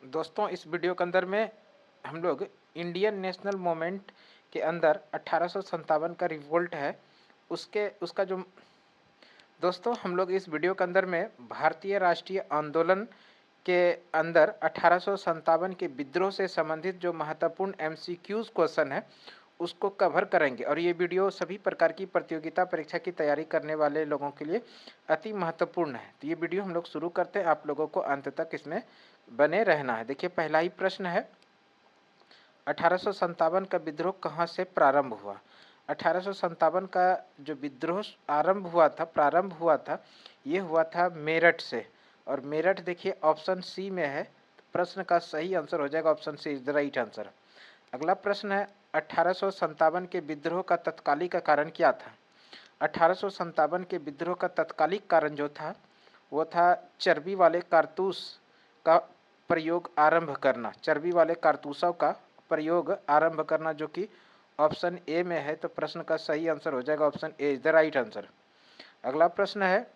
दोस्तों, इस वीडियो के अंदर में हम लोग इंडियन नेशनल मूवमेंट के अंदर 1857 का रिवोल्ट है उसके उसका जो दोस्तों हम लोग इस वीडियो के अंदर में भारतीय राष्ट्रीय आंदोलन के अंदर 1857 के विद्रोह से संबंधित जो महत्वपूर्ण एमसीक्यूज क्वेश्चन है उसको कवर करेंगे। और ये वीडियो सभी प्रकार की प्रतियोगिता परीक्षा की तैयारी करने वाले लोगों के लिए अति महत्वपूर्ण है। तो ये वीडियो हम लोग शुरू करते हैं, आप लोगों को अंत तक इसमें बने रहना है। देखिए, पहला ही प्रश्न है, 1857 का विद्रोह कहाँ से प्रारंभ हुआ। 1857 का जो विद्रोह प्रारंभ हुआ था, ये हुआ था मेरठ से। और मेरठ देखिए ऑप्शन सी में है, प्रश्न का सही आंसर हो जाएगा option C is the right answer. अगला प्रश्न है, 1857 के विद्रोह का तत्कालिक कारण क्या था। 1857 के विद्रोह का तत्कालिक कारण जो था वो था चर्बी वाले कारतूस का प्रयोग आरंभ करना, चर्बी वाले कारतूसों का प्रयोग आरंभ करना, जो कि ऑप्शन ए में है। तो प्रश्न का सही आंसर हो जाएगा option A is the right answer. अगला प्रश्न है,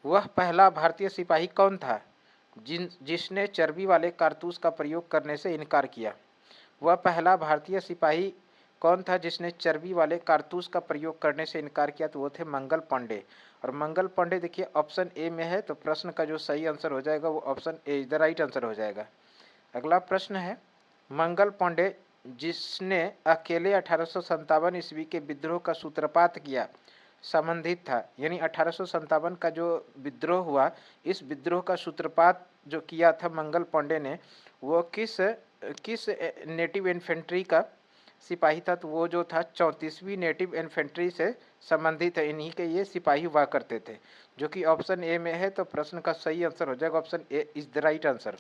वह पहला भारतीय सिपाही कौन था जिसने चर्बी वाले कारतूस का प्रयोग करने से इनकार किया। वह पहला भारतीय सिपाही कौन था जिसने चर्बी वाले कारतूस का प्रयोग करने से इनकार किया। तो वो थे मंगल पांडे। और मंगल पांडे देखिए ऑप्शन ए में है। तो प्रश्न का जो सही आंसर हो जाएगा वो option A is the right answer हो जाएगा। अगला प्रश्न है, मंगल पांडे जिसने अकेले 1857 ईस्वी के विद्रोह का सूत्रपात किया संबंधित था, यानी 1857 का जो विद्रोह हुआ, इस विद्रोह का सूत्रपात जो किया था मंगल पांडे ने, वो किस किस नेटिव इन्फेंट्री का सिपाही था। तो वो जो था 34वीं नेटिव इन्फेंट्री से संबंधित है, इन्हीं के ये सिपाही हुआ करते थे, जो कि ऑप्शन ए में है। तो प्रश्न का सही आंसर हो जाएगा option A is the right answer.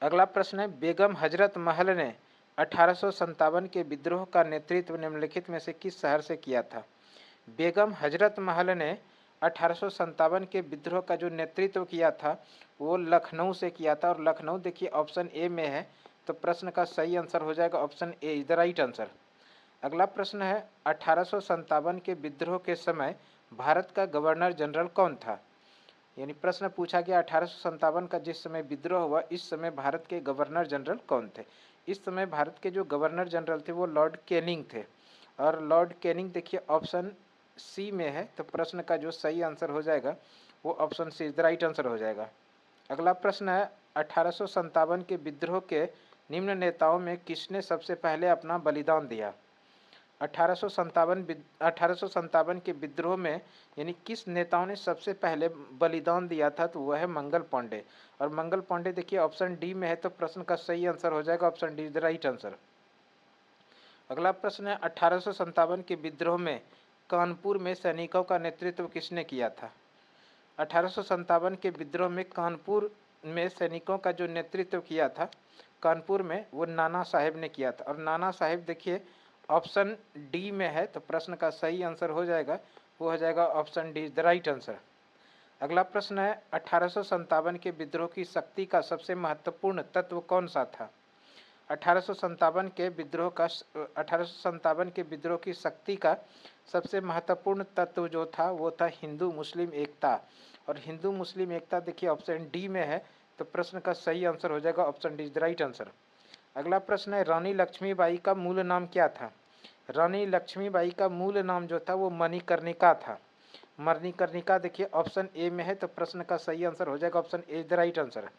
अगला प्रश्न है, बेगम हजरत महल ने 1857 के विद्रोह का नेतृत्व निम्नलिखित में से किस शहर से किया था। बेगम हजरत महल ने 1857 के विद्रोह का जो नेतृत्व किया था वो लखनऊ से किया था। और लखनऊ देखिए ऑप्शन ए में है। तो प्रश्न का सही आंसर हो जाएगा option A is the right answer. अगला प्रश्न है, 1857 के विद्रोह के समय भारत का गवर्नर जनरल कौन था। यानी प्रश्न पूछा गया 1857 का जिस समय विद्रोह हुआ, इस समय भारत के गवर्नर जनरल कौन थे। इस समय भारत के जो गवर्नर जनरल थे वो लॉर्ड कैनिंग थे। और लॉर्ड कैनिंग देखिए ऑप्शन सी में है। तो प्रश्न का जो सही आंसर हो जाएगा वो option C is the right answer हो जाएगा। अगला प्रश्न है, 1857 के विद्रोह के निम्न नेताओं में किसने सबसे पहले अपना बलिदान दिया। 1857 के विद्रोह में यानी किस नेताओं ने सबसे पहले बलिदान दिया था। तो वह है मंगल पांडे। और मंगल पांडे देखिए ऑप्शन डी में है। तो प्रश्न का सही आंसर हो जाएगा option D is the right answer. अगला प्रश्न है, 1857 के विद्रोह में कानपुर में सैनिकों का नेतृत्व किसने किया था। 1857 के विद्रोह में कानपुर में सैनिकों का जो नेतृत्व किया था कानपुर में, वो नाना साहेब ने किया था। और नाना साहेब देखिए ऑप्शन डी में है। तो प्रश्न का सही आंसर हो जाएगा वो हो जाएगा option D is the right answer. अगला प्रश्न है, 1857 के विद्रोह की शक्ति का सबसे महत्वपूर्ण तत्व कौन सा था। 1857 के विद्रोह का 1857 के विद्रोह की शक्ति का सबसे महत्वपूर्ण तत्व जो था वो था हिंदू मुस्लिम एकता। और हिंदू मुस्लिम एकता देखिए ऑप्शन डी में है। तो प्रश्न का सही आंसर हो जाएगा option D is the right answer. अगला प्रश्न है, रानी लक्ष्मीबाई का मूल नाम क्या था। रानी लक्ष्मीबाई का मूल नाम जो था वो मणिकर्णिका था। मणिकर्णिका देखिए ऑप्शन ए में है। तो प्रश्न का सही आंसर हो जाएगा option A is the right answer.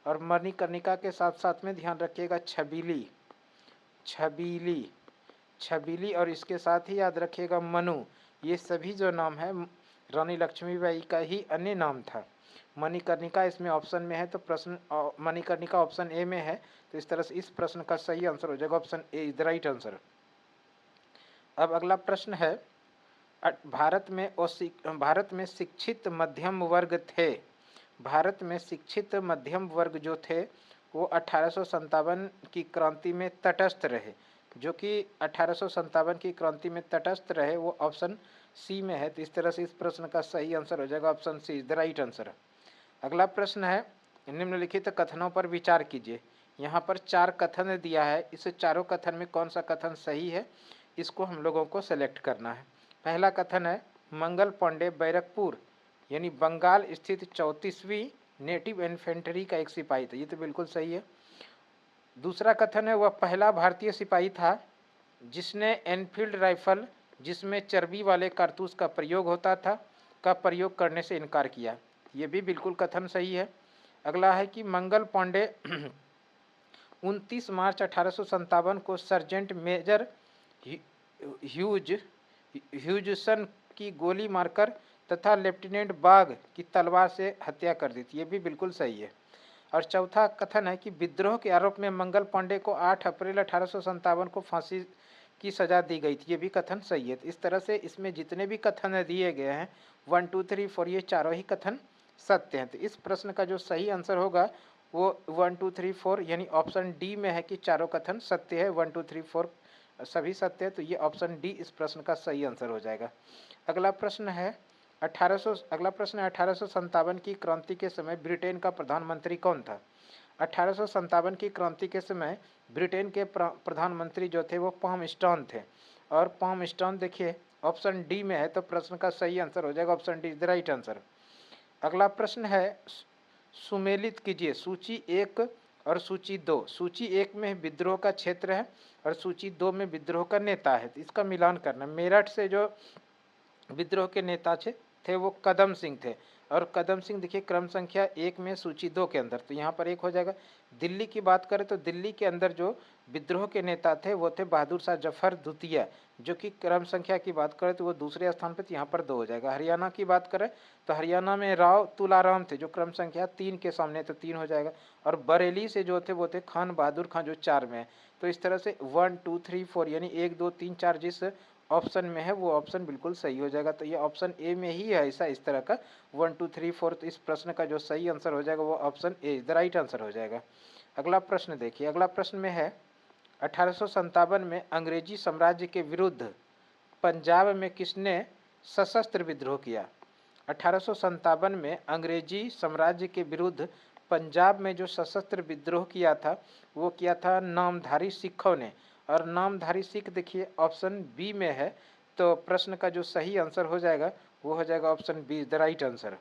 और मणिकर्णिका के साथ साथ में ध्यान रखिएगा छबीली, छबीली, छबीली, और इसके साथ ही याद रखिएगा मनु। ये सभी जो नाम है रानी लक्ष्मीबाई का ही अन्य नाम था। मणिकर्णिका इसमें ऑप्शन में है। तो प्रश्न मणिकर्णिका ऑप्शन ए में है। तो इस तरह से इस प्रश्न का सही आंसर हो जाएगा option A is the right answer. अब अगला प्रश्न है, भारत में शिक्षित मध्यम वर्ग थे। भारत में शिक्षित मध्यम वर्ग जो थे वो 1857 की क्रांति में तटस्थ रहे। जो कि 1857 की क्रांति में तटस्थ रहे वो ऑप्शन सी में है। तो इस तरह से इस प्रश्न का सही आंसर हो जाएगा option C is the right answer. अगला प्रश्न है, निम्नलिखित कथनों पर विचार कीजिए। यहाँ पर 4 कथन दिया है, इस चारों कथन में कौन सा कथन सही है इसको हम लोगों को सेलेक्ट करना है। पहला कथन है, मंगल पांडे बैरकपुर यानी बंगाल स्थित 34वीं नेटिव इन्फेंट्री का एक सिपाही था, ये तो बिल्कुल सही है। दूसरा कथन है वह पहला भारतीय सिपाही था जिसने एनफील्ड राइफल जिसमें चर्बी वाले कारतूस का प्रयोग होता था का प्रयोग करने से इनकार किया, ये भी बिल्कुल कथन सही है। अगला है कि मंगल पांडे 29 मार्च 1857 को सर्जेंट मेजर ह्यूजसन की गोली मारकर तथा लेफ्टिनेंट बाग की तलवार से हत्या कर दी थी, ये भी बिल्कुल सही है। और चौथा कथन है कि विद्रोह के आरोप में मंगल पांडे को 8 अप्रैल 1857 को फांसी की सजा दी गई थी, ये भी कथन सही है। इस तरह से इसमें जितने भी कथन दिए गए हैं 1 2 3 4 ये चारों ही कथन सत्य हैं। तो इस प्रश्न का जो सही आंसर होगा वो 1 2 3 4 यानी ऑप्शन डी में है कि चारों कथन सत्य है, 1 2 3 4 सभी सत्य है, तो ये ऑप्शन डी इस प्रश्न का सही आंसर हो जाएगा। अगला प्रश्न है 1857 की क्रांति के समय ब्रिटेन का प्रधानमंत्री कौन था। 1857 की क्रांति के समय ब्रिटेन के प्रधानमंत्री जो थे वो पामस्टॉन थे, और पामस्टॉन देखिए ऑप्शन डी में है, तो प्रश्न का सही आंसर हो जाएगा option D is the right answer. अगला प्रश्न है सुमेलित कीजिए सूची 1 और सूची 2। सूची 1 में विद्रोह का क्षेत्र है और सूची 2 में विद्रोह का नेता है, तो इसका मिलान करना। मेरठ से जो विद्रोह के नेता थे वो कदम सिंह थे, और कदम सिंह देखिए क्रम संख्या 1 में सूची 2 के अंदर, तो यहाँ पर 1 हो जाएगा। दिल्ली की बात करें तो दिल्ली के अंदर जो विद्रोह के नेता थे वो थे बहादुर शाह जफर द्वितीय, जो कि क्रम संख्या की बात करें तो वो दूसरे स्थान पर, यहाँ पर 2 हो जाएगा। हरियाणा की बात करें तो हरियाणा में राव तुलाराम थे जो क्रम संख्या 3 के सामने, तो 3 हो जाएगा। और बरेली से जो थे वो थे खान बहादुर खान जो 4 में है। तो इस तरह से 1 2 3 4 यानी 1 2 3 4 जिस ऑप्शन में है वो ऑप्शन बिल्कुल सही हो जाएगा। तो ये ऑप्शन ए में ही है ऐसा इस तरह का 1 2 3 4, तो इस प्रश्न का जो सही आंसर हो जाएगा वो option A the right answer हो जाएगा। अगला प्रश्न देखिए, अगला प्रश्न में है 1857 में अंग्रेजी साम्राज्य के विरुद्ध पंजाब में किसने सशस्त्र विद्रोह किया। 1857 में अंग्रेजी साम्राज्य के विरुद्ध पंजाब में जो सशस्त्र विद्रोह किया था वो किया था नामधारी सिखों ने, और नामधारी सिख देखिए ऑप्शन बी में है, तो प्रश्न का जो सही आंसर हो जाएगा वो हो जाएगा option be the right answer.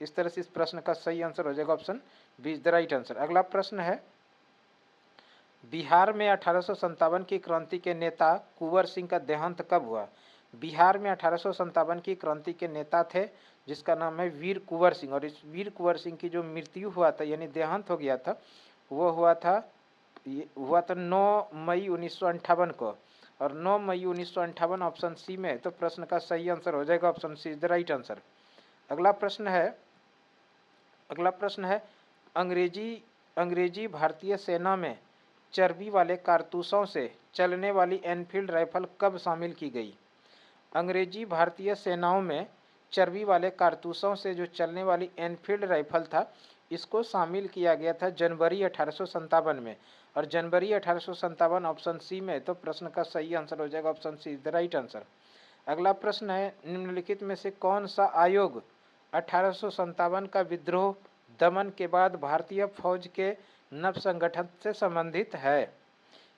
इस तरह से इस प्रश्न का सही आंसर हो जाएगा option be the right answer. अगला प्रश्न है बिहार में 1857 की क्रांति के नेता कुंवर सिंह का देहांत कब हुआ। बिहार में 1857 की क्रांति के नेता थे जिसका नाम है वीर कुंवर सिंह, और इस वीर कुंवर सिंह की जो मृत्यु हुआ था यानी देहांत हो गया था वो हुआ था 9 मई 1958 को, और 9 मई 1958 ऑप्शन सी में है, तो प्रश्न का सही आंसर हो जाएगा option C is the right answer. अगला प्रश्न है अंग्रेजी भारतीय सेना में चर्बी वाले कारतूसों से चलने वाली एनफील्ड राइफल कब शामिल की गई। अंग्रेजी भारतीय सेनाओं में चर्बी वाले कारतूसों से जो चलने वाली एनफील्ड राइफल था इसको शामिल किया गया था जनवरी 1857 में, और जनवरी 1857 ऑप्शन सी में, तो प्रश्न का सही आंसर हो जाएगा option C is the right answer. अगला प्रश्न है निम्नलिखित में से कौन सा आयोग 1857 का विद्रोह दमन के बाद भारतीय फौज के नव संगठन से संबंधित है।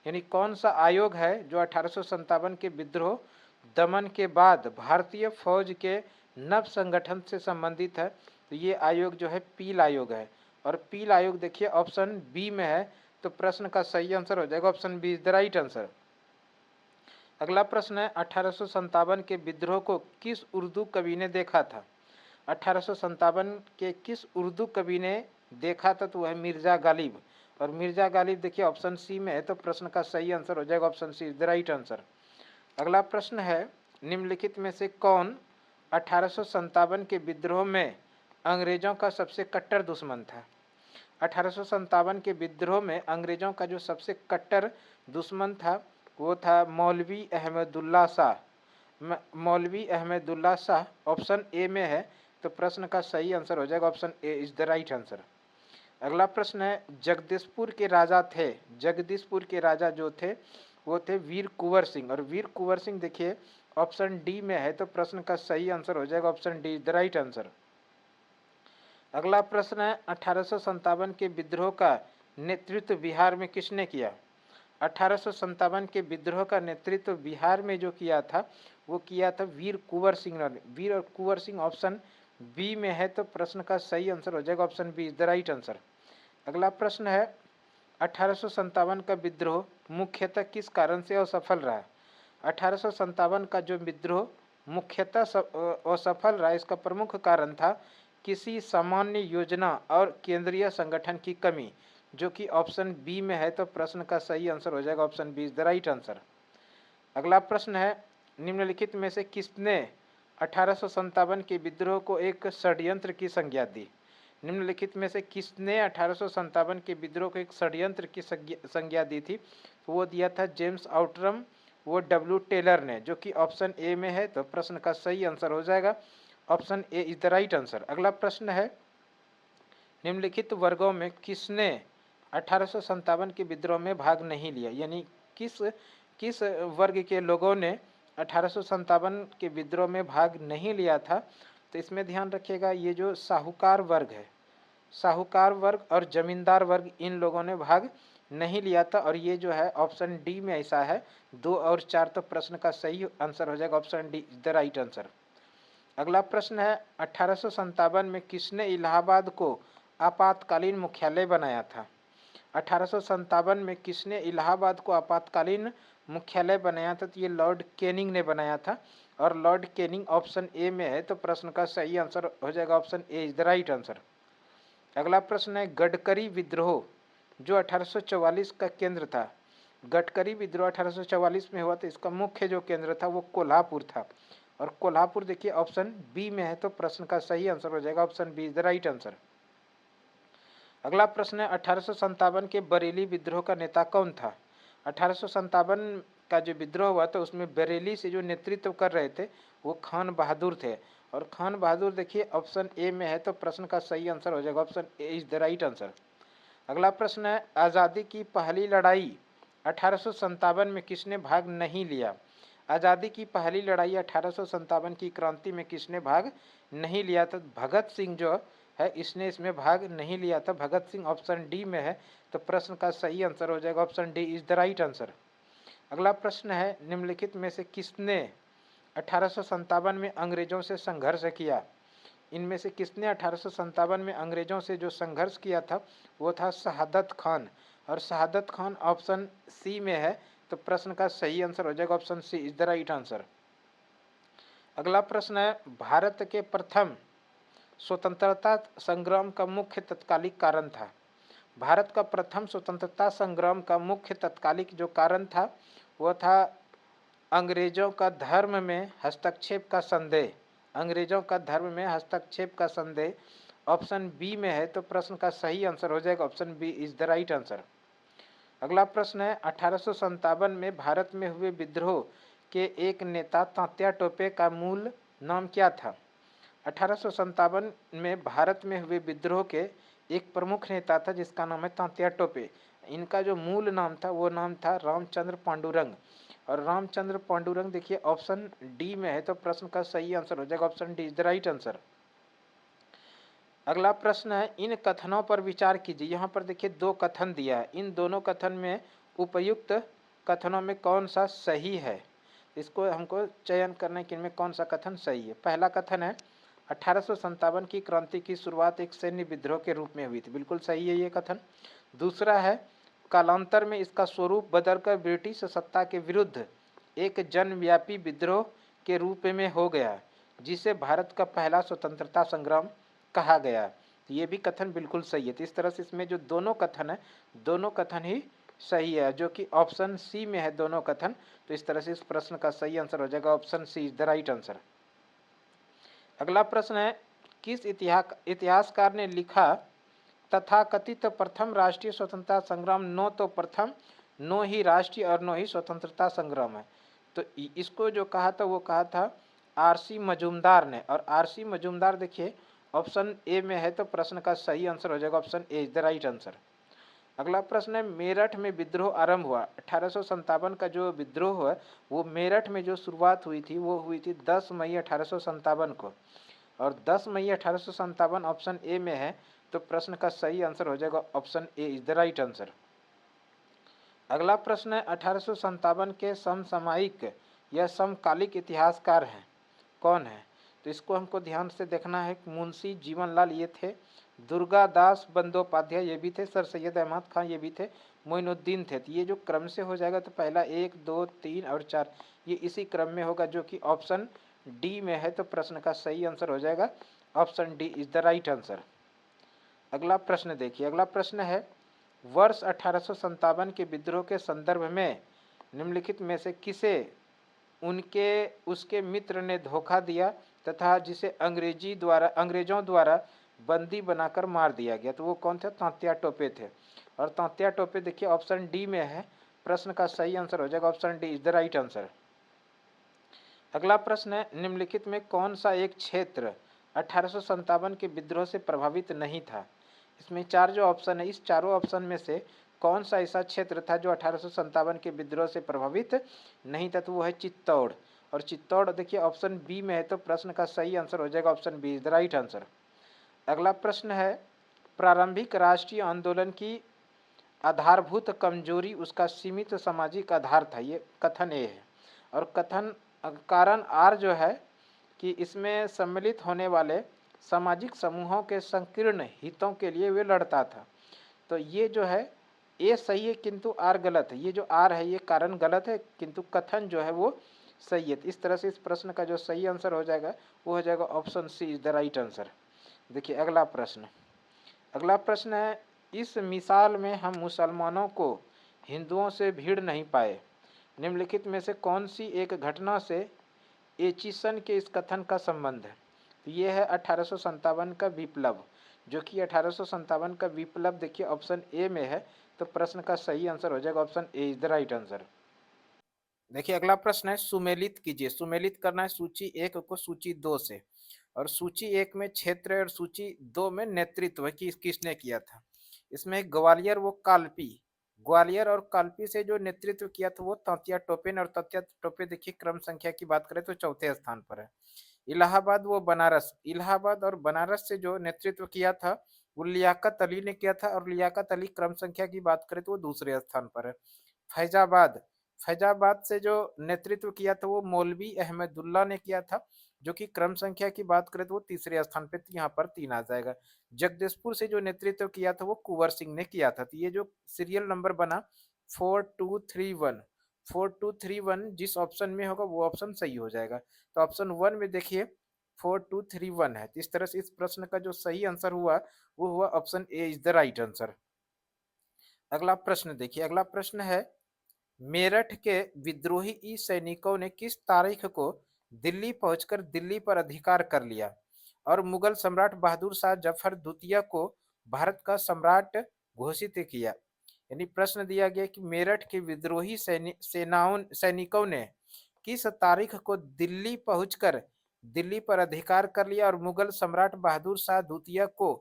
यानी कौन सा आयोग है जो 1857 के विद्रोह दमन के बाद भारतीय फौज के नव संगठन से संबंधित है, तो ये आयोग जो है पील आयोग है, और पील आयोग देखिए ऑप्शन बी में है, तो प्रश्न का सही आंसर हो जाएगा option B is the right answer. अगला प्रश्न है 1857 के विद्रोह को किस उर्दू कवि ने देखा था। 1857 के किस उर्दू कवि ने देखा था, तो वह मिर्जा गालिब, और मिर्जा गालिब देखिए ऑप्शन सी में है, तो प्रश्न का सही आंसर हो जाएगा option C is the right answer. अगला प्रश्न है निम्नलिखित में से कौन 1857 के विद्रोह में अंग्रेजों का सबसे कट्टर दुश्मन था। 1857 के विद्रोह में अंग्रेजों का जो सबसे कट्टर दुश्मन था वो था मौलवी अहमदुल्ला शाह। मौलवी अहमदुल्ला शाह ऑप्शन ए में है, तो प्रश्न का सही आंसर हो जाएगा option A is the right answer. अगला प्रश्न है जगदीशपुर के राजा थे, जगदीशपुर के राजा जो थे वो थे वीर कुंवर सिंह, और वीर कुंवर सिंह देखिए ऑप्शन डी में है, तो प्रश्न का सही आंसर हो जाएगा option D the right answer. अगला प्रश्न है 1857 के विद्रोह का नेतृत्व बिहार में किसने किया। 1857 के विद्रोह का नेतृत्व बिहार में जो किया था वो किया था वीर कुंवर सिंह ने। वीर और कुंवर सिंह ऑप्शन बी में है तो प्रश्न का सही आंसर हो जाएगा option B is the right answer. अगला प्रश्न है 1857 का विद्रोह मुख्यतः किस कारण से असफल रहा। 1857 का जो विद्रोह मुख्यतः असफल रहा, इसका प्रमुख कारण था किसी सामान्य योजना और केंद्रीय संगठन की कमी, जो कि ऑप्शन बी में है तो प्रश्न का सही आंसर हो जाएगा option B is the right answer. अगला प्रश्न है निम्नलिखित में से किसने 1857 के विद्रोह को एक षड्यंत्र की संज्ञा दी। निम्नलिखित में से किसने 1857 के विद्रोह को एक षड्यंत्र की संज्ञा दी थी, तो वो दिया था जेम्स आउटरम, वो डब्ल्यू टेलर ने, जो कि ऑप्शन ए में है तो प्रश्न का सही आंसर हो जाएगा option A is the right answer. अगला प्रश्न है निम्नलिखित वर्गों में किसने 1857 के विद्रोह में भाग नहीं लिया, यानी किस किस वर्ग के लोगों ने 1857 के विद्रोह में भाग नहीं लिया था। तो इसमें ध्यान रखिएगा ये जो साहूकार वर्ग है, साहूकार वर्ग और जमींदार वर्ग, इन लोगों ने भाग नहीं लिया था, और ये जो है ऑप्शन डी में ऐसा है 2 और 4, तो प्रश्न का सही आंसर हो जाएगा option D the right answer. अगला प्रश्न है 1857 में किसने इलाहाबाद को आपातकालीन मुख्यालय बनाया था। 1857 में किसने इलाहाबाद को आपातकालीन मुख्यालय बनाया था, तो ये लॉर्ड कैनिंग ने बनाया था, और लॉर्ड कैनिंग ऑप्शन ए में है तो प्रश्न का सही आंसर हो जाएगा option A is the right answer. अगला प्रश्न है गडकरी विद्रोह जो 1844 का केंद्र था, गडकरी विद्रोह 1844 में हुआ, तो इसका मुख्य जो केंद्र था वो कोल्हापुर था, और कोल्हापुर देखिए ऑप्शन बी में है तो प्रश्न का सही आंसर हो जाएगा option B is the right answer. अगला प्रश्न है 1857 के बरेली विद्रोह का नेता कौन था। 1857 का जो विद्रोह हुआ था उसमें बरेली से जो नेतृत्व कर रहे थे वो खान बहादुर थे, और खान बहादुर देखिए ऑप्शन ए में है तो प्रश्न का सही आंसर हो जाएगा option A is the right answer. अगला प्रश्न है आज़ादी की पहली लड़ाई 1857 में किसने भाग नहीं लिया। आज़ादी की पहली लड़ाई 1857 की क्रांति में किसने भाग नहीं लिया था, भगत सिंह जो है इसने इसमें भाग नहीं लिया था, भगत सिंह ऑप्शन डी में है तो प्रश्न का सही आंसर हो जाएगा option D is the right answer. अगला प्रश्न है निम्नलिखित में से किसने 1857 में अंग्रेजों से संघर्ष किया। इनमें से किसने 1857 में अंग्रेजों से जो संघर्ष किया था वो था शहादत खान, और शहादत खान ऑप्शन सी में है तो प्रश्न का सही आंसर हो जाएगा option C is the right answer. अगला प्रश्न है भारत के प्रथम स्वतंत्रता संग्राम का मुख्य तत्कालिक कारण था। भारत का प्रथम स्वतंत्रता संग्राम का मुख्य तत्कालिक जो कारण था वो था अंग्रेजों का धर्म में हस्तक्षेप का संदेह, अंग्रेजों का धर्म में हस्तक्षेप का संदेह ऑप्शन बी में है तो प्रश्न का सही आंसर हो जाएगा option B is the right answer. अगला प्रश्न है 1857 में भारत में हुए विद्रोह के एक नेता तात्या टोपे का मूल नाम क्या था। 1857 में भारत में हुए विद्रोह के एक प्रमुख नेता था जिसका नाम है तात्या टोपे। इनका जो मूल नाम था वो नाम था रामचंद्र पांडुरंग, और रामचंद्र पांडुरंग देखिए ऑप्शन डी में है तो प्रश्न का सही आंसर हो जाएगा option D is the right answer. अगला प्रश्न है इन कथनों पर विचार कीजिए। यहाँ पर देखिए 2 कथन दिया है, इन दोनों कथन में उपयुक्त कथनों में कौन सा सही है, इसको हमको चयन करने के इनमें कौन सा कथन सही है। पहला कथन है 1857 की क्रांति की शुरुआत एक सैन्य विद्रोह के रूप में हुई थी, बिल्कुल सही है ये कथन। दूसरा है कालांतर में इसका स्वरूप बदलकर ब्रिटिश सत्ता के विरुद्ध एक जनव्यापी विद्रोह के रूप में हो गया जिसे भारत का पहला स्वतंत्रता संग्राम कहा गया, ये भी कथन बिल्कुल सही है। तो इस तरह से इसमें जो दोनों कथन है दोनों कथन ही सही है, जो कि ऑप्शन सी में है दोनों कथन, तो इस तरह से इस प्रश्न का सही आंसर हो जाएगा option C is the right answer. अगला प्रश्न है किस इतिहासकार ने लिखा तथाकथित प्रथम राष्ट्रीय स्वतंत्रता संग्राम नो तो प्रथम नो ही राष्ट्रीय और नो ही स्वतंत्रता संग्राम है। तो इसको जो कहा था वो कहा था आरसी मजूमदार ने, और आरसी मजूमदार देखिए ऑप्शन ए में है तो प्रश्न का सही आंसर हो जाएगा option A is the right answer. अगला प्रश्न है मेरठ में विद्रोह आरंभ हुआ। 1857 का जो विद्रोह है वो मेरठ में जो शुरुआत हुई थी वो हुई थी 10 मई 1857 को, और 10 मई 1857 ऑप्शन ए में है तो प्रश्न का सही आंसर हो जाएगा option A is the right answer. अगला प्रश्न है 1857 के समसामयिक या समकालिक इतिहासकार हैं कौन है। तो इसको हमको ध्यान से देखना है। मुंशी जीवनलाल ये थे, दुर्गा दास बंदोपाध्याय ये भी थे, सर सैयद अहमद खान ये भी थे, मोइनुद्दीन थे। तो ये जो क्रम से हो जाएगा तो पहला 1 2 3 और 4 ये इसी क्रम में होगा, जो कि ऑप्शन डी में है। तो प्रश्न का सही आंसर हो जाएगा option D is the right answer. अगला प्रश्न देखिए, अगला प्रश्न है वर्ष 1857 के विद्रोह के संदर्भ में निम्नलिखित में से किसे उनके उसके मित्र ने धोखा दिया तथा जिसे अंग्रेजों द्वारा बंदी बनाकर मार दिया गया? तो वो कौन थे? तांत्या टोपे थे। और तांत्या टोपे देखिए ऑप्शन डी में है। प्रश्न का सही आंसर हो जाएगा option D is the right answer. अगला प्रश्न है निम्नलिखित में कौन सा एक क्षेत्र 1857 के विद्रोह से प्रभावित नहीं था? इसमें 4 जो ऑप्शन है, इस चारों ऑप्शन में से कौन सा ऐसा क्षेत्र था जो 1857 के विद्रोह से प्रभावित नहीं था? तो वो है चित्तौड़। और चित्तौड़ देखिए ऑप्शन बी में है। तो प्रश्न का सही आंसर हो जाएगा option B is the right answer. अगला प्रश्न है प्रारंभिक राष्ट्रीय आंदोलन की आधारभूत कमजोरी उसका सीमित सामाजिक आधार था, ये कथन ए है। और कथन कारण आर जो है कि इसमें सम्मिलित होने वाले सामाजिक समूहों के संकीर्ण हितों के लिए वे लड़ता था। तो ये जो है ए सही है किंतु आर गलत है। ये जो आर है ये कारण गलत है किंतु कथन जो है वो सही है। इस तरह से इस प्रश्न का जो सही आंसर हो जाएगा वो हो जाएगा option C is the right answer. देखिए अगला प्रश्न, अगला प्रश्न है इस मिसाल में हम मुसलमानों को हिंदुओं से भीड़ नहीं पाए, निम्नलिखित में से कौन सी एक घटना से एचिसन के इस कथन का संबंध है? तो ये है 1857 का विप्लव, जो कि 1857 का विप्लव देखिए ऑप्शन ए में है। तो प्रश्न का सही आंसर हो जाएगा option A is the right answer. देखिए अगला प्रश्न है सुमेलित कीजिए। सुमेलित करना है सूची 1 को सूची 2 से। और सूची 1 में क्षेत्र और सूची 2 में नेतृत्व कि किसने किया था। इसमें ग्वालियर वो काल्पी, ग्वालियर और काल्पी से जो नेतृत्व किया था वो तांत्या टोपे ने। और तांत्या टोपे देखिए क्रम संख्या की बात करें तो चौथे स्थान पर है। इलाहाबाद वो बनारस, इलाहाबाद और बनारस से जो नेतृत्व किया था वो लियाकत अली ने किया था। और लियाकत अली क्रम संख्या की बात करें तो वो दूसरे स्थान पर है। फैजाबाद, फैजाबाद से जो नेतृत्व किया था वो मौलवी अहमदुल्ला ने किया था, जो कि क्रम संख्या की बात करें तो वो तीसरे स्थान पे, यहाँ पर 3 आ जाएगा। जगदीशपुर से जो नेतृत्व किया था वो कुंवर सिंह ने किया था। तो ये जो सीरियल नंबर बना 4231, 4231 जिस ऑप्शन में होगा वो ऑप्शन सही हो जाएगा। तो ऑप्शन 1 में देखिए 4231 है। तो इस तरह से इस प्रश्न का जो सही आंसर हुआ वो हुआ option A is the right answer. अगला प्रश्न देखिए, अगला प्रश्न है मेरठ के विद्रोही सैनिकों ने किस तारीख को दिल्ली पहुंचकर दिल्ली पर अधिकार कर लिया और मुगल सम्राट बहादुर शाह जफर द्वितीय को भारत का सम्राट घोषित किया? यानी प्रश्न दिया गया कि मेरठ के विद्रोही सैनिकों ने किस तारीख को दिल्ली पहुंचकर दिल्ली पर अधिकार कर लिया और मुगल सम्राट बहादुर शाह द्वितीय को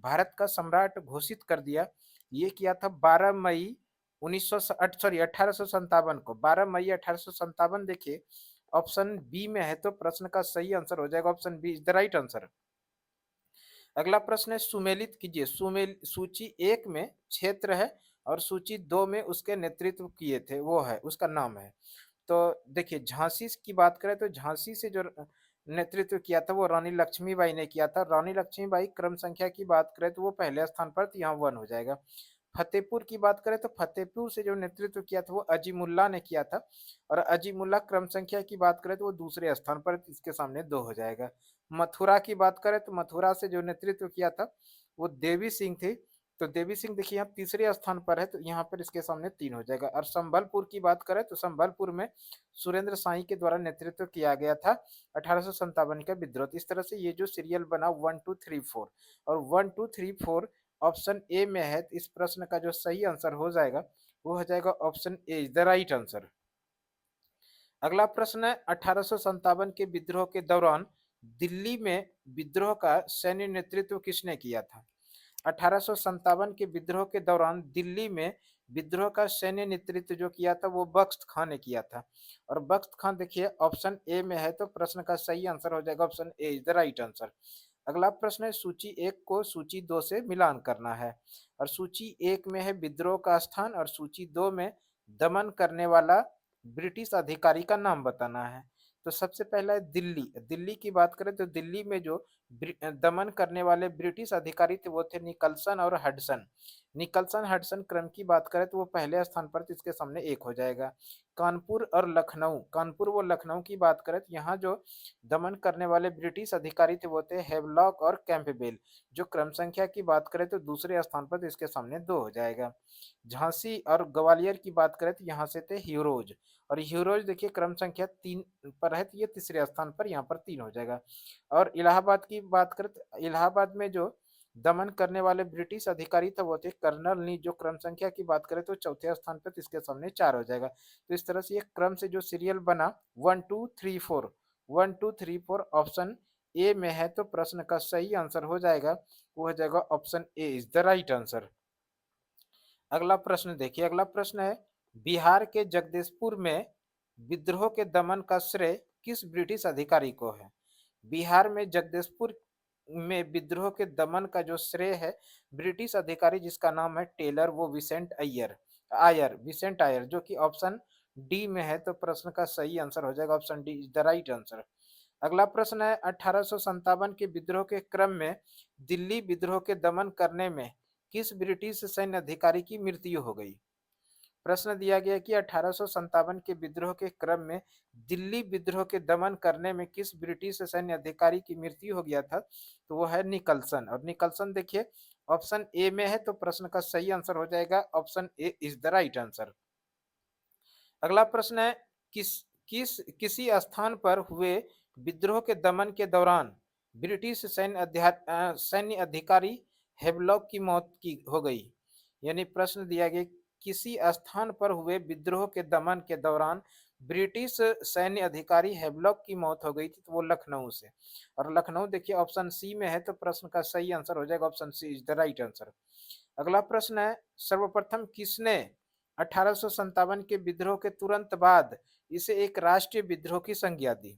भारत का सम्राट घोषित कर दिया? ये किया था 12 मई 1857 को। 12 मई 1857 देखिए ऑप्शन बी में है। तो प्रश्न का सही आंसर हो जाएगा option B is the right answer. अगला प्रश्न है सुमेलित कीजिए। सुमेल सूची 1 में क्षेत्र है और सूची 2 में उसके नेतृत्व किए थे वो है, उसका नाम है। तो देखिए झांसी की बात करें तो झांसी से जो नेतृत्व किया था वो रानी लक्ष्मीबाई ने किया था। रानी लक्ष्मीबाई क्रम संख्या की बात करें तो वो पहले स्थान पर, तो यहाँ 1 हो जाएगा। फतेहपुर की बात करें तो फतेहपुर से जो नेतृत्व किया था वो अजीमुल्ला ने किया था। और अजीमुल्ला क्रम संख्या की बात करें तो वो दूसरे स्थान पर, इसके सामने 2 हो जाएगा। मथुरा की बात करें तो मथुरा से जो नेतृत्व किया था वो देवी सिंह थी। तो देवी सिंह देखिए यहाँ तीसरे स्थान पर है, तो यहाँ पर इसके सामने 3 हो जाएगा। और संबलपुर की बात करें तो संबलपुर में सुरेंद्र साई के द्वारा नेतृत्व किया गया था 1857 का विद्रोह। इस तरह से ये जो सीरियल बना 1 2 3 4 और 1 2 3 4 ऑप्शन ए में है। तो इस प्रश्न का जो सही आंसर हो जाएगा वो हो जाएगा option A is the right answer. अगला प्रश्न है 1857 के विद्रोह के दौरान दिल्ली में विद्रोह का सैन्य नेतृत्व किसने किया था? 1857 के विद्रोह के दौरान दिल्ली में विद्रोह का सैन्य नेतृत्व जो किया था वो बख्त खान ने किया था। और बख्त खान देखिए ऑप्शन ए में है। तो प्रश्न का सही आंसर हो जाएगा option A is the right answer. अगला प्रश्न है सूची 1 को सूची 2 से मिलान करना है। और सूची 1 में है विद्रोह का स्थान और सूची 2 में दमन करने वाला ब्रिटिश अधिकारी का नाम बताना है। तो सबसे पहला है दिल्ली। दिल्ली की बात करें तो दिल्ली में जो दमन करने वाले ब्रिटिश अधिकारी थे वो थे निकलसन और हडसन। निकलसन हडसन क्रम की बात करें तो वो पहले स्थान पर, तो इसके सामने एक हो जाएगा। कानपुर और लखनऊ, कानपुर व लखनऊ की बात करें तो यहाँ जो दमन करने वाले ब्रिटिश अधिकारी थे वो थे हेवलॉक और कैंपबेल। जो क्रम संख्या की बात करें तो दूसरे स्थान पर, तो इसके सामने दो हो जाएगा। झांसी और ग्वालियर की बात करें तो यहाँ से थे ह्यूरोज, और ह्यूरोज देखिए क्रम संख्या 3 पर है, तो ये तीसरे स्थान पर, यहाँ पर 3 हो जाएगा। और इलाहाबाद की बात करें तो इलाहाबाद में जो दमन करने वाले ब्रिटिश अधिकारी थे वो थे कर्नल नी। जो क्रम संख्या की बात करें तो चौथे स्थान पर, तो इसके सामने 4 हो जाएगा। तो इस तरह से ये क्रम से जो सीरियल बना 1 2 3 4, 1 2 3 4 ऑप्शन ए में है, तो प्रश्न का सही आंसर हो जाएगा, वो हो जाएगा option A is the right answer. अगला प्रश्न देखिए, अगला प्रश्न है बिहार के जगदीशपुर में विद्रोह के दमन का श्रेय किस ब्रिटिश अधिकारी को है। बिहार में जगदीशपुर में विद्रोह के दमन का जो श्रेय है, ब्रिटिश अधिकारी जिसका नाम है टेलर, वो विसेंट अय्यर आयर विसेंट आयर, जो कि ऑप्शन डी में है, तो प्रश्न का सही आंसर हो जाएगा option D is the right answer. अगला प्रश्न है 1857 के विद्रोह के क्रम में दिल्ली विद्रोह के दमन करने में किस ब्रिटिश सैन्य अधिकारी की मृत्यु हो गई। प्रश्न दिया गया कि 1857 के विद्रोह के क्रम में दिल्ली विद्रोह के दमन करने में किस ब्रिटिश सैन्य अधिकारी की मृत्यु हो गया था, तो वो है निकलसन। और निकलसन देखिए ऑप्शन ए में है, तो प्रश्न का सही आंसर हो जाएगा option A is the right answer. अगला प्रश्न है किस किसी स्थान पर हुए विद्रोह के दमन के दौरान ब्रिटिश सैन्य अधिकारी हेवलॉक की मौत की हो गई। यानी प्रश्न दिया गया किसी स्थान पर हुए विद्रोह के दमन के दौरान ब्रिटिश सैन्य अधिकारी हेवलॉक की मौत हो गई थी, तो वो लखनऊ से। और लखनऊ देखिए ऑप्शन सी में है, तो प्रश्न का सही आंसर हो जाएगा option C is the right answer. अगला प्रश्न है सर्वप्रथम किसने 1857 के विद्रोह के तुरंत बाद इसे एक राष्ट्रीय विद्रोह की संज्ञा दी।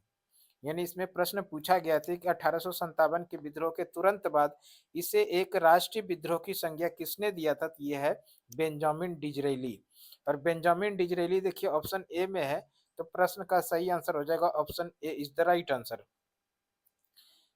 यानी इसमें प्रश्न पूछा गया था कि 1857 के विद्रोह के तुरंत बाद इसे एक राष्ट्रीय विद्रोह की संज्ञा किसने दिया था, तो यह है बेंजामिन डिजरेली। और बेंजामिन डिजरेली देखिए ऑप्शन ए में है, तो प्रश्न का सही आंसर हो जाएगा option A is the right answer.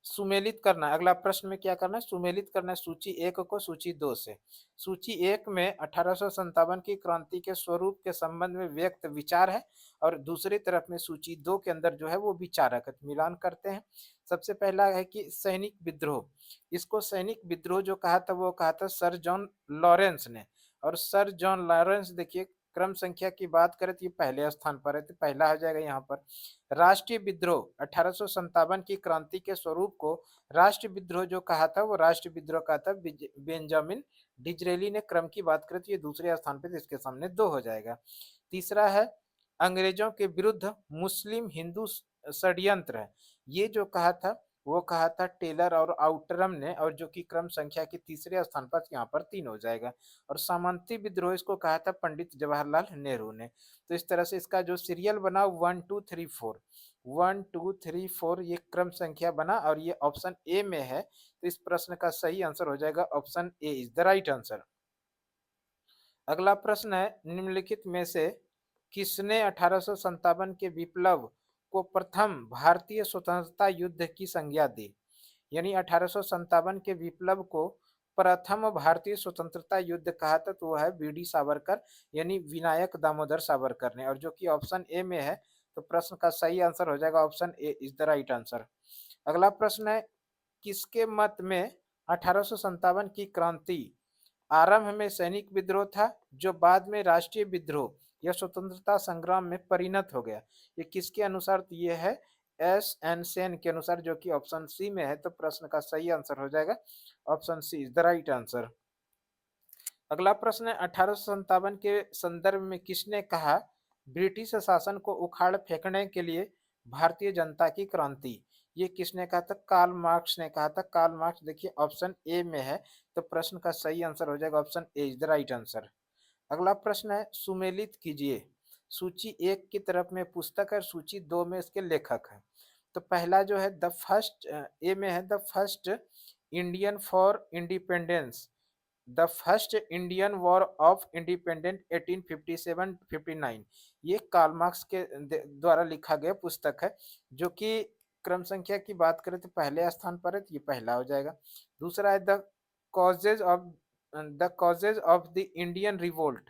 सुमेलित करना, अगला प्रश्न में क्या करना है, सुमेलित करना है सूची एक को सूची दो से। सूची एक में 1857 की क्रांति के स्वरूप के संबंध में व्यक्त विचार है, और दूसरी तरफ में सूची दो के अंदर जो है वो विचारक है। मिलान करते हैं। सबसे पहला है कि सैनिक विद्रोह, इसको सैनिक विद्रोह जो कहा था वो कहा था सर जॉन लॉरेंस ने। और सर जॉन लॉरेंस देखिए क्रम संख्या की बात करें तो ये पहले स्थान पर है, तो पहला हो जाएगा यहाँ पर। राष्ट्रीय विद्रोह 1857 की क्रांति के स्वरूप को राष्ट्रीय विद्रोह जो कहा था वो राष्ट्रीय विद्रोह कहा था बेंजामिन डिजरेली ने। क्रम की बात करें तो ये दूसरे स्थान पे, तो इसके सामने दो हो जाएगा। तीसरा है अंग्रेजों के विरुद्ध मुस्लिम हिंदू षड्यंत्र है, ये जो कहा था वो कहा था टेलर और आउटरम ने, और जो कि क्रम संख्या के तीसरे स्थान पर, यहाँ पर 3 हो जाएगा। और सामंती विद्रोह इसको कहा था पंडित जवाहरलाल नेहरू ने। तो इस तरह से इसका जो सीरियल बना 1 2 3 4, 1 2 3 4 ये क्रम संख्या बना, और ये ऑप्शन ए में है, तो इस प्रश्न का सही आंसर हो जाएगा option A is the right answer. अगला प्रश्न है निम्नलिखित में से किसने 1857 के विप्लव को प्रथम भारतीय स्वतंत्रता युद्ध की संज्ञा दी। यानी 1857 के विप्लव को प्रथम भारतीय स्वतंत्रता युद्ध कहा था, तो वह है बी डी सावरकर, यानी विनायक दामोदर सावरकर ने। और जो कि ऑप्शन ए में है, तो प्रश्न का सही आंसर हो जाएगा option A is the right answer. अगला प्रश्न है किसके मत में 1857 की क्रांति आरंभ में सैनिक विद्रोह था, जो बाद में राष्ट्रीय विद्रोह या स्वतंत्रता संग्राम में परिणत हो गया। ये किसके अनुसार, तो ये है एस एन सेन के अनुसार, जो कि ऑप्शन सी में है, तो प्रश्न का सही आंसर हो जाएगा option C is the right answer. अगला प्रश्न है 1857 के संदर्भ में किसने कहा ब्रिटिश शासन को उखाड़ फेंकने के लिए भारतीय जनता की क्रांति। ये किसने कहा था, कार्ल मार्क्स ने कहा था। कार्ल मार्क्स देखिए ऑप्शन ए में है, तो प्रश्न का सही आंसर हो जाएगा option A is the right answer. अगला प्रश्न है सुमेलित कीजिए, सूची एक की तरफ में पुस्तक है, सूची दो में इसके लेखक है। तो पहला जो है द फर्स्ट, ए में है the first Indian for independence, the first Indian war of independent 1857-59, ये कार्ल मार्क्स के द्वारा लिखा गया पुस्तक है, जो कि क्रम संख्या की बात करें तो पहले स्थान पर है, तो ये पहला हो जाएगा। दूसरा है causes of the causes of the Indian revolt,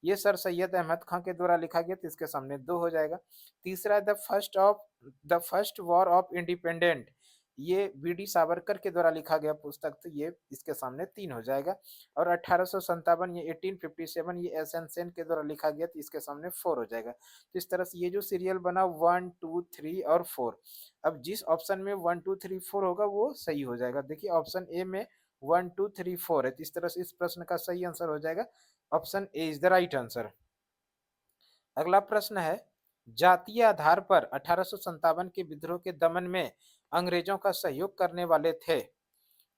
ये सर सैयद अहमद खां के द्वारा लिखा गया, तो इसके सामने दो हो जाएगा। तीसरा है the first war of independent, ये बी.डी. सावरकर के द्वारा लिखा गया पुस्तक, तो ये इसके सामने 3 हो जाएगा। और 1857, ये 1857, ये एस एन सेन के द्वारा लिखा गया, तो इसके सामने 4 हो जाएगा। तो इस तरह से ये जो सीरियल बना 1 2 3 और 4, अब जिस ऑप्शन में 1 2 3 4 होगा वो सही हो जाएगा। देखिए ऑप्शन ए में 1 2 3 4 है, तो इस तरह से इस प्रश्न का सही आंसर हो जाएगा option A is the right answer. अगला प्रश्न है, जातीय आधार पर 1857 के विद्रोह के दमन में अंग्रेजों का सहयोग करने वाले थे।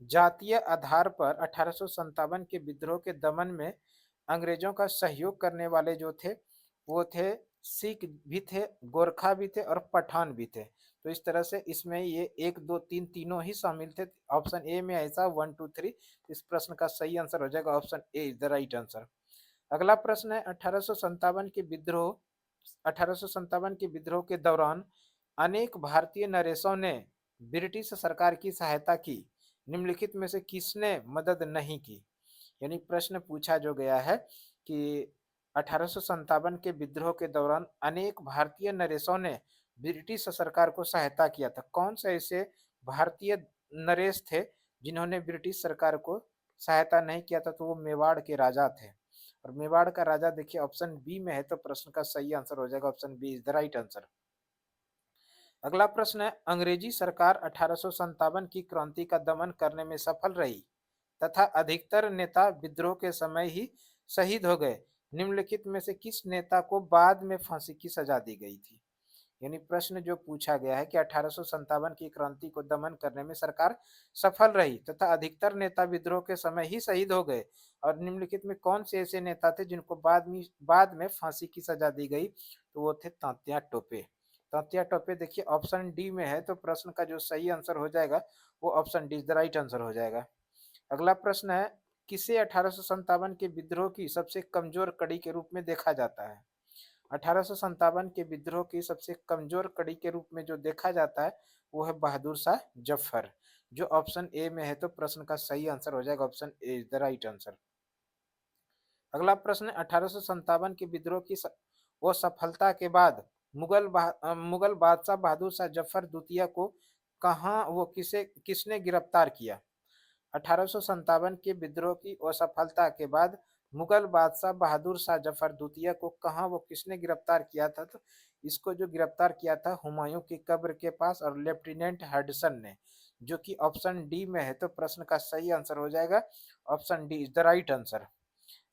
जातीय आधार पर 1857 के विद्रोह के दमन में अंग्रेजों का सहयोग करने वाले जो थे, वो थे सिख भी थे, गोरखा भी थे और पठान भी थे। तो इस तरह से इसमें ये 1 2 3 तीनों ही शामिल थे। ऑप्शन ए में ऐसा 1 2 3, इस प्रश्न का सही आंसर हो जाएगा option A is the right answer. अगला प्रश्न है, 1857 के विद्रोह के दौरान अनेक भारतीय नरेशों ने ब्रिटिश सरकार की सहायता की, निम्नलिखित में से किसने मदद नहीं की। यानी प्रश्न पूछा जो गया है कि 1857 के विद्रोह के दौरान अनेक भारतीय नरेशों ने ब्रिटिश सरकार को सहायता किया था। कौन से ऐसे भारतीय नरेश थे जिन्होंने ब्रिटिश सरकार को सहायता नहीं किया था, तो वो मेवाड़ के राजा थे। और मेवाड़ का राजा देखिए ऑप्शन बी में है, तो प्रश्न का सही आंसर हो जाएगा option B is the right answer. अगला प्रश्न है, अंग्रेजी सरकार 1857 की क्रांति का दमन करने में सफल रही तथा अधिकतर नेता विद्रोह के समय ही शहीद हो गए, निम्नलिखित में से किस नेता को बाद में फांसी की सजा दी गई थी। यानी प्रश्न जो पूछा गया है कि 1857 की क्रांति को दमन करने में सरकार सफल रही तथा अधिकतर नेता विद्रोह के समय ही शहीद हो गए, और निम्नलिखित में कौन से ऐसे नेता थे जिनको बाद में फांसी की सजा दी गई, तो वो थे तात्या टोपे। तात्या टोपे देखिए ऑप्शन डी में है, तो प्रश्न का जो सही आंसर हो जाएगा वो option D is the right answer हो जाएगा। अगला प्रश्न है, किसे 1857 के विद्रोह की सबसे कमजोर कड़ी के रूप में देखा जाता है। 1857 के विद्रोह की सबसे कमजोर कड़ी के रूप में जो देखा जाता है वो है बहादुर शाह जफर, जो ऑप्शन ए में है, तो प्रश्न का सही आंसर हो जाएगा option A is the right answer. अगला प्रश्न, 1857 के विद्रोह की वो सफलता के बाद मुगल बादशाह बहादुर शाह जफर द्वितीय को कहाँ वो किसने गिरफ्तार किया। 1857 के विद्रोह की असफलता के बाद मुगल बादशाह बहादुर शाह जफर द्वितीय को कहाँ वो किसने गिरफ्तार किया था, तो इसको जो गिरफ्तार किया था हुमायूं की कब्र के पास और लेफ्टिनेंट हडसन ने, जो कि ऑप्शन डी में है, तो प्रश्न का सही आंसर हो जाएगा option D is the right answer.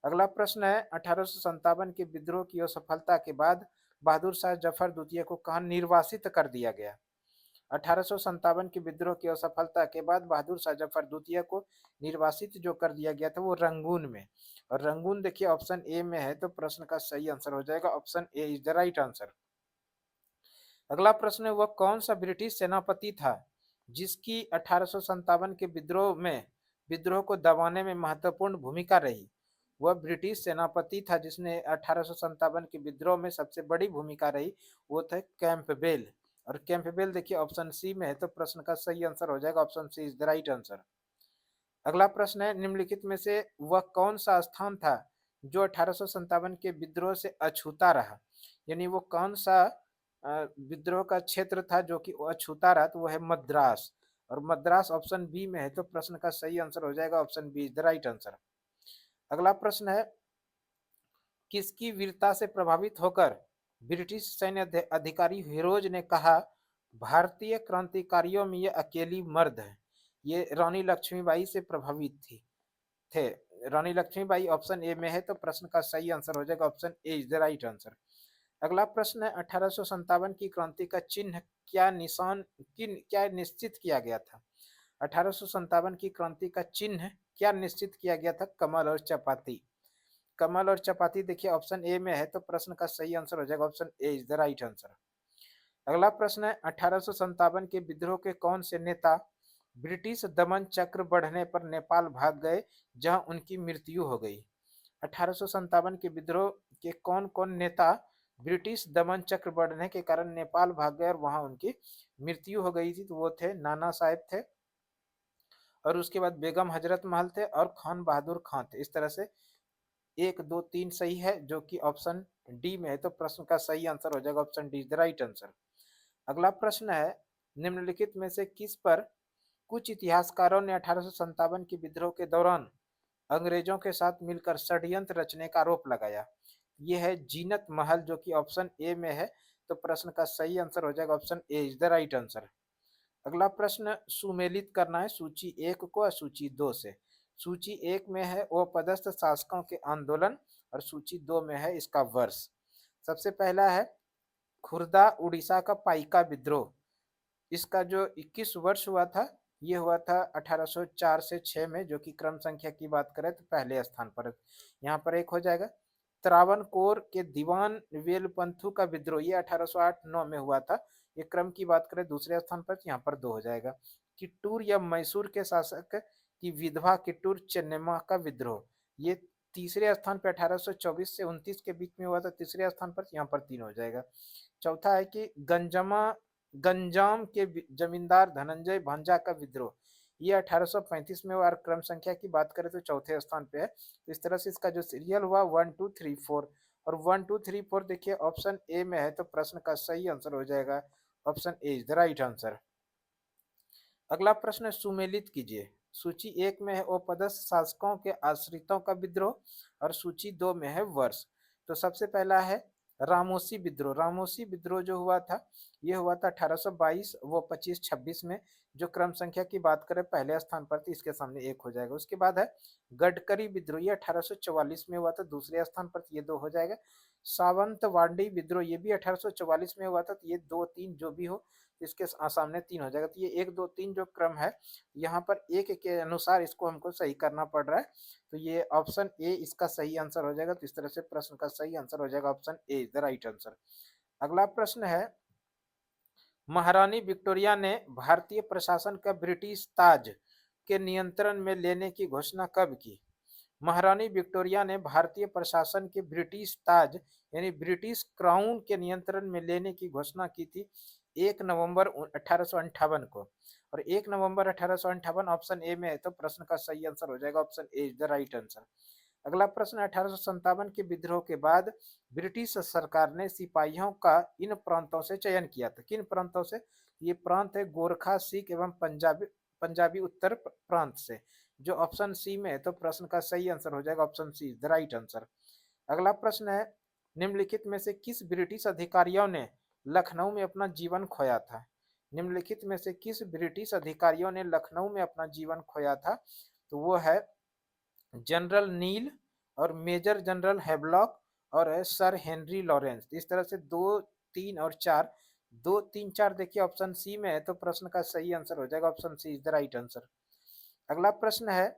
अगला प्रश्न है, 1857 के विद्रोह की असफलता के बाद बहादुर शाह जफर द्वितीय को कहाँ निर्वासित कर दिया गया। 1857 के विद्रोह की असफलता के बाद बहादुर शाह जफर द्वितीय को निर्वासित जो कर दिया गया था वो रंगून में, और रंगून देखिए ऑप्शन ए में है, तो प्रश्न का सही आंसर हो जाएगा option A is the right answer. अगला प्रश्न है, वह कौन सा ब्रिटिश सेनापति था जिसकी 1857 के विद्रोह को दबाने में महत्वपूर्ण भूमिका रही। वह ब्रिटिश सेनापति था जिसने 1857 के विद्रोह में सबसे बड़ी भूमिका रही, वो थे कैंपबेल। और कैंपबेल देखिए ऑप्शन सी में है, तो प्रश्न का सही आंसर हो जाएगा option C is the right answer. अगला प्रश्न है, निम्नलिखित में से वह कौन सा स्थान था जो 1857 के विद्रोह से अछूता रहा। यानी वो कौन सा विद्रोह का क्षेत्र था जो कि अछूता रहा, तो वो है मद्रास। और मद्रास ऑप्शन बी में है, तो प्रश्न का सही आंसर हो जाएगा option B is the right answer. अगला प्रश्न है, किसकी वीरता से प्रभावित होकर ब्रिटिश सैन्य अधिकारी हीरोज ने कहा, भारतीय क्रांतिकारियों में ये अकेली मर्द है। ये रानी लक्ष्मीबाई से प्रभावित थे। रानी लक्ष्मीबाई ऑप्शन ए में है, तो प्रश्न का सही आंसर हो जाएगा option A is the right answer. अगला प्रश्न है, 1857 की क्रांति का चिन्ह क्या निश्चित किया गया था। 1857 की क्रांति का चिन्ह क्या निश्चित किया गया था, कमल और चपाती। कमल और चपाती देखिए ऑप्शन ए में है, तो प्रश्न का सही आंसर हो जाएगा option A is the right answer. अगला प्रश्न है, 1857 के विद्रोह के कौन से नेता ब्रिटिश दमन चक्र बढ़ने पर नेपाल भाग गए, जहां उनकी मृत्यु हो गई। 1857 के विद्रोह के कौन कौन नेता ब्रिटिश दमन चक्र बढ़ने के कारण नेपाल भाग गए और वहां उनकी मृत्यु हो गई थी? तो वो थे नाना साहेब थे, और उसके बाद बेगम हजरत महल थे, और खान बहादुर खान थे। इस तरह से 1 2 3 सही है, जो कि ऑप्शन डी में है। तो प्रश्न का सही आंसर हो जाएगा option D, the right answer. अगला प्रश्न है, निम्नलिखित में से किस पर कुछ इतिहासकारों ने 1857 के विद्रोह के दौरान अंग्रेजों के साथ मिलकर षड्यंत्र रचने का आरोप लगाया? ये है जीनत महल, जो कि ऑप्शन ए में है। तो प्रश्न का सही आंसर हो जाएगा option A is the right answer. अगला प्रश्न सुमेलित करना है सूची 1 को और सूची 2 से। सूची 1 में है वो पदस्थ शासकों के आंदोलन, और सूची 2 में है इसका वर्ष। सबसे पहला है खुर्दा उड़ीसा का पाइका विद्रोह। इसका जो 21 वर्ष हुआ था, ये हुआ था 1804 से 6 में, जो कि क्रम संख्या की बात करें तो पहले स्थान पर। यहाँ पर एक हो जाएगा। त्रावणकोर के दीवान वेलपंथु का विद्रोह, ये 1808-9 में हुआ था। ये क्रम की बात करें दूसरे स्थान पर, यहाँ पर 2 हो जाएगा। किट्टूर या मैसूर के शासक की विधवा किट्टूर चेन्नम्मा का विद्रोह, ये तीसरे स्थान पर 1824 से 29 के बीच में हुआ था, तीसरे स्थान पर, यहाँ पर 3 हो जाएगा। चौथा है कि गंजाम के जमींदार धनंजय भांजा का विद्रोह, ये 1835 में हुआ, और क्रम संख्या की बात करें तो चौथे स्थान पे है। तो इस तरह से इसका जो सीरियल हुआ 1 2 3 4, और 1 2 3 4 देखिए ऑप्शन ए में है। तो प्रश्न का सही आंसर हो जाएगा option A is the right answer. अगला प्रश्न सुमेलित कीजिए। सूची 1 में है औपदस्थ शासकों के आश्रितों का विद्रोह, और सूची 2 में है वर्ष। तो सबसे पहला है रामोसी विद्रोह। रामोसी विद्रोह जो हुआ था, ये हुआ था 1822 वो 25-26 में, जो क्रम संख्या की बात करें पहले स्थान पर थी, इसके सामने 1 हो जाएगा। उसके बाद है गडकरी विद्रोह, ये 1844 में हुआ था, दूसरे स्थान पर, ये 2 हो जाएगा। सावंतवाड़ी विद्रोह, ये भी 1844 में हुआ था, तो ये 2 3 जो भी हो, इसके सामने 3 हो जाएगा। तो ये 1 2 3 जो क्रम है, यहाँ पर एक के अनुसार इसको हमको सही करना पड़ रहा है। तो ये ऑप्शन ए इसका सही आंसर हो जाएगा। तो इस तरह से प्रश्न का सही आंसर हो जाएगा option A the right answer. अगला प्रश्न है, महारानी विक्टोरिया ने भारतीय प्रशासन का ब्रिटिश ताज के नियंत्रण में लेने की घोषणा कब की? महारानी विक्टोरिया ने भारतीय प्रशासन के ब्रिटिश ताज यानी ब्रिटिश क्राउन के नियंत्रण में लेने की घोषणा की थी 1 नवंबर 1858 को, और 1 नवंबर 1858 ऑप्शन ए में है। तो प्रश्न का सही आंसर हो जाएगा option A is the right answer. अगला प्रश्न, 1857 के विद्रोह के बाद ब्रिटिश सरकार ने सिपाहियों का इन प्रांतों से चयन किया था। किन प्रांतों से? ये प्रांत है गोरखा, सिख एवं पंजाबी पंजाबी उत्तर प्रांत से, जो ऑप्शन सी में है। तो प्रश्न का सही आंसर हो जाएगा option see the right answer. अगला प्रश्न है, निम्नलिखित में से किस ब्रिटिश अधिकारियों ने लखनऊ में अपना जीवन खोया था? निम्नलिखित में से किस ब्रिटिश अधिकारियों ने लखनऊ में अपना जीवन खोया था? तो वो है जनरल नील, और मेजर जनरल हैवलॉक, और है सर हेनरी लॉरेंस। इस तरह से 2 3 और 4, 2 3 4 देखिए ऑप्शन सी में है। तो प्रश्न का सही आंसर हो जाएगा option C is the right answer. अगला प्रश्न है,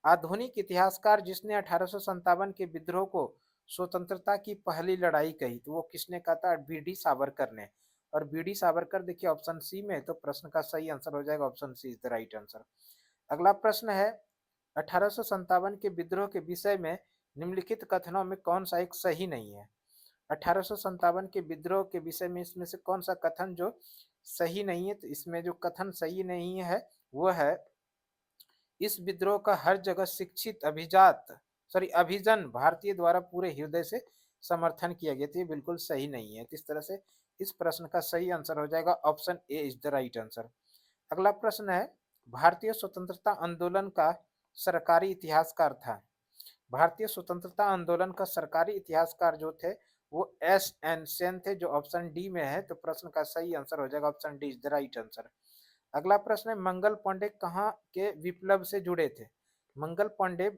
आधुनिक इतिहासकार जिसने 1857 के विद्रोह को स्वतंत्रता की पहली लड़ाई कही, तो वो किसने कहा था? बी डी सावरकर ने, और बी डी सावरकर देखिए ऑप्शन सी में है। तो प्रश्न का सही आंसर हो जाएगा option C is the right answer. अगला प्रश्न है, 1857 के विद्रोह के विषय में निम्नलिखित कथनों में कौन सा एक सही नहीं है? 1857 के विद्रोह के विषय में इसमें से कौन सा कथन जो सही नहीं है? तो इसमें जो कथन सही नहीं है वो है, इस विद्रोह का हर जगह शिक्षित अभिजन भारतीय द्वारा पूरे हृदय से समर्थन किया गया। तो ये बिल्कुल सही नहीं है। तो इस तरह से इस प्रश्न का सही आंसर हो जाएगा option A is the right answer. अगला प्रश्न है, भारतीय स्वतंत्रता आंदोलन का सरकारी इतिहासकार था। भारतीय स्वतंत्रता आंदोलन का सरकारी इतिहासकार जो थे वो एस एन सेन थे, जो ऑप्शन डी में है। तो प्रश्न का सही आंसर हो जाएगा option D is the right answer. अगला प्रश्न है, मंगल पांडे कहाँ के विप्लव से जुड़े थे? मंगल पांडे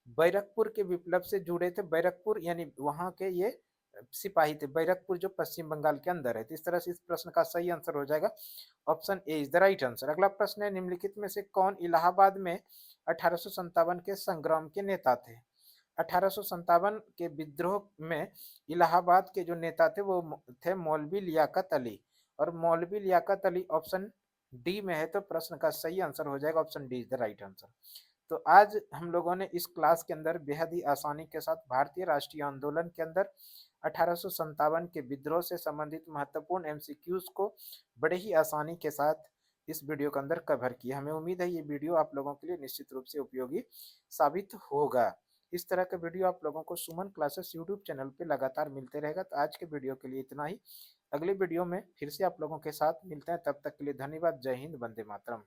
बैरकपुर के विप्लव से जुड़े थे। बैरकपुर यानी वहां के ये सिपाही थे। बैरकपुर जो पश्चिम बंगाल के अंदर है। तो इस तरह से इस प्रश्न का सही आंसर हो जाएगा option A is the right answer. अगला प्रश्न है, निम्नलिखित में से कौन इलाहाबाद में 1857 के संग्राम के नेता थे? 1857 के विद्रोह में इलाहाबाद के जो नेता थे वो थे मौलवी लियाकत अली, और मौलवी लियाकत अली ऑप्शन डी में है, तो प्रश्न का सही आंसर हो जाएगा option D is the right answer. तो आज हम लोगों ने इस क्लास के अंदर बेहद ही आसानी के साथ भारतीय राष्ट्रीय आंदोलन के अंदर 1857 के विद्रोह से संबंधित महत्वपूर्ण एमसीक्यूज को बड़े ही आसानी के साथ इस वीडियो के अंदर कवर किया। हमें उम्मीद है ये वीडियो आप लोगों के लिए निश्चित रूप से उपयोगी साबित होगा। इस तरह का वीडियो आप लोगों को सुमन क्लासेस यूट्यूब चैनल पे लगातार मिलते रहेगा। तो आज के वीडियो के लिए इतना ही। अगले वीडियो में फिर से आप लोगों के साथ मिलते हैं, तब तक के लिए धन्यवाद। जय हिंद, वंदे मातरम।